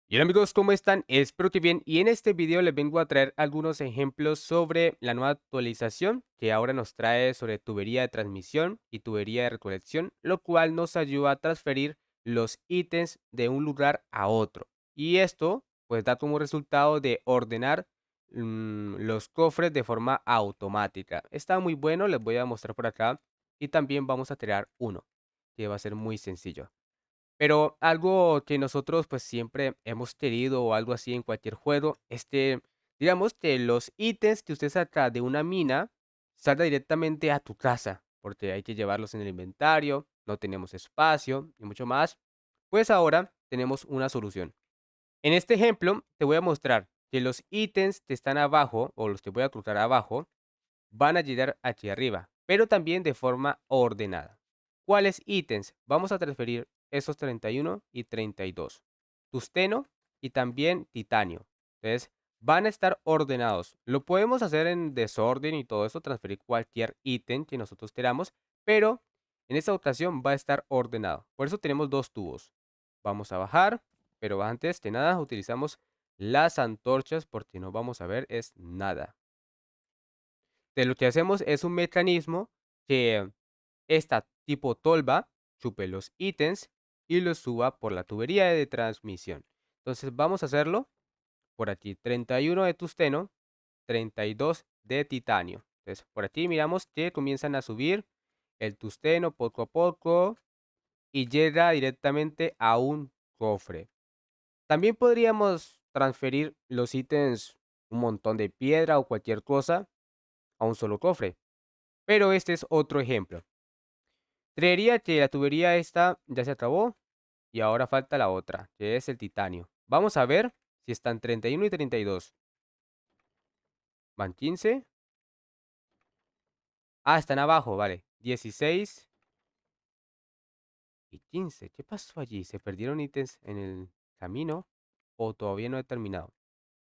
Y hola amigos, ¿cómo están? Espero que bien. Y en este video les vengo a traer algunos ejemplos sobre la nueva actualización que ahora nos trae sobre tubería de transmisión y tubería de recolección, lo cual nos ayuda a transferir los ítems de un lugar a otro. Y esto pues da como resultado de ordenar los cofres de forma automática. Está muy bueno, les voy a mostrar por acá. Y también vamos a crear uno, que va a ser muy sencillo. Pero algo que nosotros, pues, siempre hemos querido o algo así en cualquier juego, digamos que los ítems que usted saca de una mina salga directamente a tu casa, porque hay que llevarlos en el inventario, no tenemos espacio y mucho más. Pues ahora tenemos una solución. En este ejemplo, te voy a mostrar que los ítems que están abajo, o los que voy a cruzar abajo, van a llegar aquí arriba, pero también de forma ordenada. ¿Cuáles ítems? Vamos a transferir esos 31 y 32. Tusteno y también titanio. Entonces, van a estar ordenados. Lo podemos hacer en desorden y todo eso, transferir cualquier ítem que nosotros queramos, pero en esta ocasión va a estar ordenado. Por eso tenemos dos tubos. Vamos a bajar, pero antes de nada utilizamos las antorchas porque no vamos a ver es nada. Lo que hacemos es un mecanismo que esta tipo tolva chupe los ítems y los suba por la tubería de transmisión. Entonces vamos a hacerlo por aquí, 31 de tusteno, 32 de titanio. Entonces por aquí miramos que comienzan a subir el tusteno poco a poco y llega directamente a un cofre. También podríamos transferir los ítems, un montón de piedra o cualquier cosa, a un solo cofre. Pero este es otro ejemplo. Creería que la tubería esta ya se acabó y ahora falta la otra, que es el titanio. Vamos a ver si están 31 y 32. Van 15. Ah, están abajo, vale. 16 y 15. ¿Qué pasó allí? ¿Se perdieron ítems en el camino o todavía no he terminado?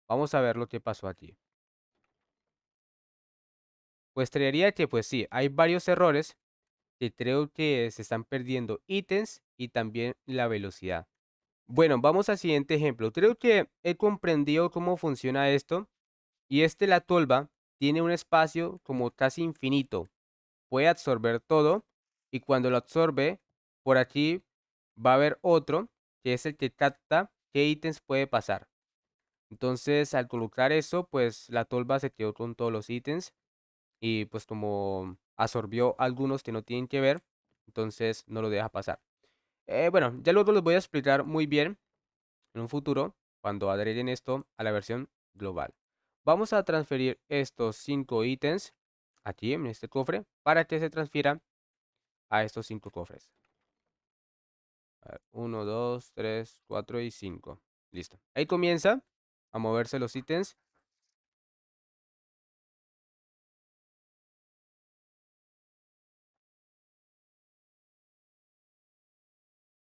Vamos a ver lo que pasó allí. Pues creería que pues sí, hay varios errores que creo que se están perdiendo ítems y también la velocidad. Bueno, vamos al siguiente ejemplo. Creo que he comprendido cómo funciona esto. Y la tolva tiene un espacio como casi infinito. Puede absorber todo. Y cuando lo absorbe, por aquí va a haber otro, que es el que capta qué ítems puede pasar. Entonces, al colocar eso, pues la tolva se quedó con todos los ítems. Y pues como absorbió algunos que no tienen que ver, entonces no lo deja pasar. Bueno, ya luego les voy a explicar muy bien en un futuro, cuando agreguen esto a la versión global. Vamos a transferir estos 5 ítems aquí en este cofre para que se transfieran a estos 5 cofres. 1, 2, 3, 4 y 5. Listo. Ahí comienza a moverse los ítems.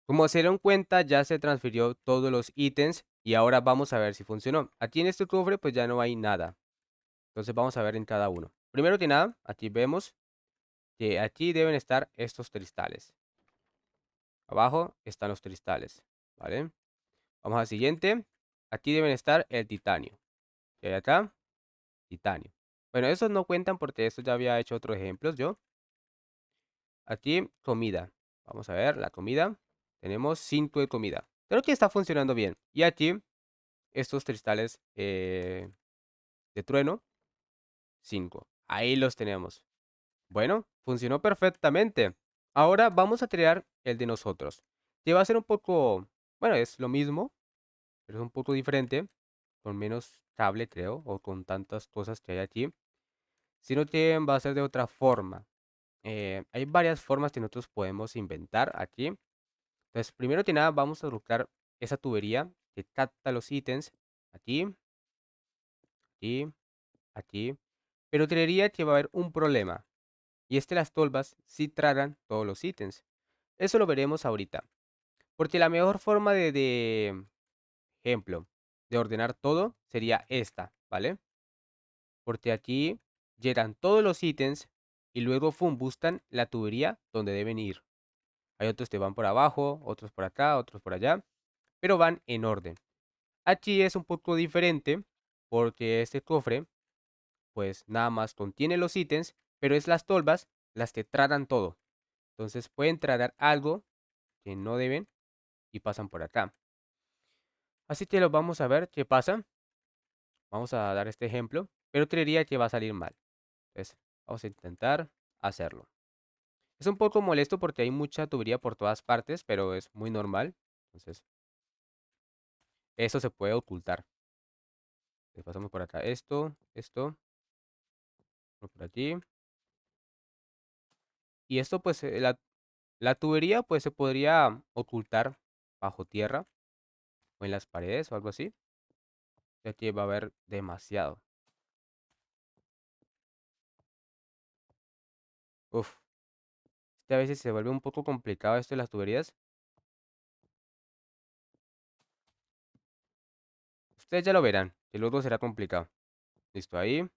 Como se dieron cuenta, ya se transfirió todos los ítems y ahora vamos a ver si funcionó. Aquí en este cofre pues ya no hay nada. Entonces vamos a ver en cada uno. Primero que nada, aquí vemos que aquí deben estar estos cristales. Abajo están los cristales, ¿vale? Vamos al siguiente. Aquí deben estar el titanio. ¿Qué hay acá? Titanio. Bueno, esos no cuentan porque esto ya había hecho otros ejemplos yo. Aquí, comida. Vamos a ver, la comida. Tenemos 5 de comida. Creo que está funcionando bien. Y aquí, estos cristales de trueno, 5. Ahí los tenemos. Bueno, funcionó perfectamente. Ahora vamos a crear el de nosotros. Que va a ser un poco, bueno, es lo mismo, pero es un poco diferente, con menos cable, creo, o con tantas cosas que hay aquí, sino que va a ser de otra forma. Hay varias formas que nosotros podemos inventar aquí. Entonces, primero que nada, vamos a buscar esa tubería que capta los ítems aquí, aquí, aquí. Pero creería que va a haber un problema, y es que las tolvas sí tragan todos los ítems. Eso lo veremos ahorita. Porque la mejor forma ejemplo, de ordenar todo sería esta, ¿vale? Porque aquí llegan todos los ítems y luego buscan la tubería donde deben ir. Hay otros que van por abajo, otros por acá, otros por allá, pero van en orden. Aquí es un poco diferente porque este cofre, pues nada más contiene los ítems, pero es las tolvas las que tratan todo. Entonces pueden tratar algo que no deben y pasan por acá. Así que lo vamos a ver qué pasa. Vamos a dar este ejemplo, pero creería que va a salir mal. Entonces, vamos a intentar hacerlo. Es un poco molesto porque hay mucha tubería por todas partes, pero es muy normal. Entonces, eso se puede ocultar. Le pasamos por acá esto, por allí. Y esto, pues, la tubería, pues, se podría ocultar bajo tierra o en las paredes o algo así, ya que va a haber demasiado. Uf, es que a veces se vuelve un poco complicado esto de las tuberías. Ustedes ya lo verán, que luego será complicado. Listo, ahí.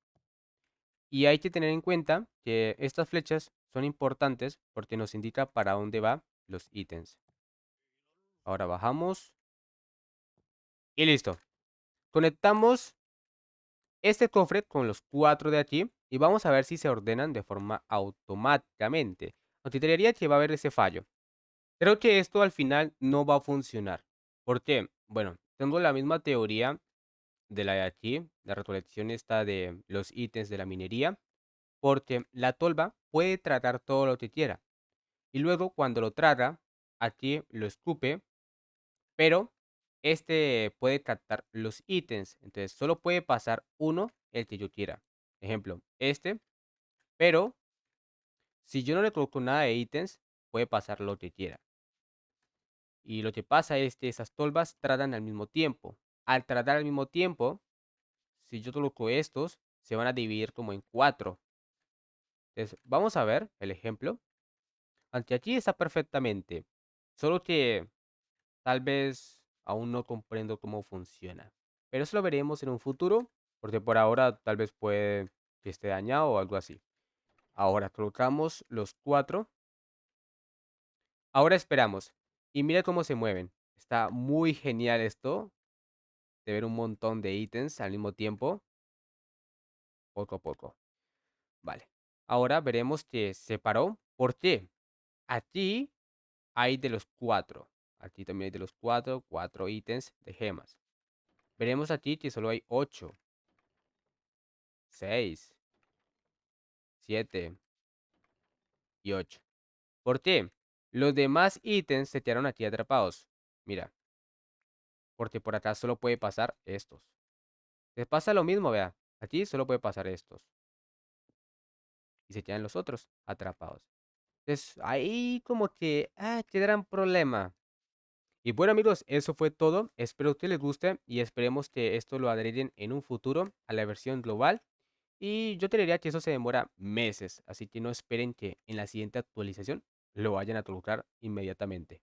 Y hay que tener en cuenta que estas flechas son importantes porque nos indica para dónde va los ítems. Ahora bajamos y listo. Conectamos este cofre con los 4 de aquí y vamos a ver si se ordenan de forma automáticamente. Aunque creería que va a haber ese fallo. Creo que esto al final no va a funcionar. ¿Por qué? Bueno, tengo la misma teoría de la de aquí, la recolección esta de los ítems de la minería, porque la tolva puede tratar todo lo que quiera. Y luego cuando lo trata, aquí lo escupe, pero este puede captar los ítems. Entonces solo puede pasar uno el que yo quiera. Ejemplo, este, pero si yo no le coloco nada de ítems, puede pasar lo que quiera. Y lo que pasa es que esas tolvas tratan al mismo tiempo. Al tratar al mismo tiempo, si yo coloco estos, se van a dividir como en 4. Entonces, vamos a ver el ejemplo. Aunque aquí está perfectamente. Solo que tal vez aún no comprendo cómo funciona. Pero eso lo veremos en un futuro, porque por ahora tal vez puede que esté dañado o algo así. Ahora colocamos los 4. Ahora esperamos. Y mira cómo se mueven. Está muy genial esto, de ver un montón de ítems al mismo tiempo, poco a poco. Vale. Ahora veremos que se paró. ¿Por qué? Aquí hay de los 4. Aquí también hay de los 4, 4 ítems de gemas. Veremos aquí que solo hay 8, 6, 7 y 8. ¿Por qué? Los demás ítems se quedaron aquí atrapados. Mira, porque por acá solo puede pasar estos. Les pasa lo mismo, vea. Aquí solo puede pasar estos. Y se quedan los otros atrapados. Entonces, ahí como que, qué gran problema. Y bueno amigos, eso fue todo. Espero que les guste y esperemos que esto lo agreguen en un futuro a la versión global. Y yo te diría que eso se demora meses, así que no esperen que en la siguiente actualización lo vayan a colocar inmediatamente.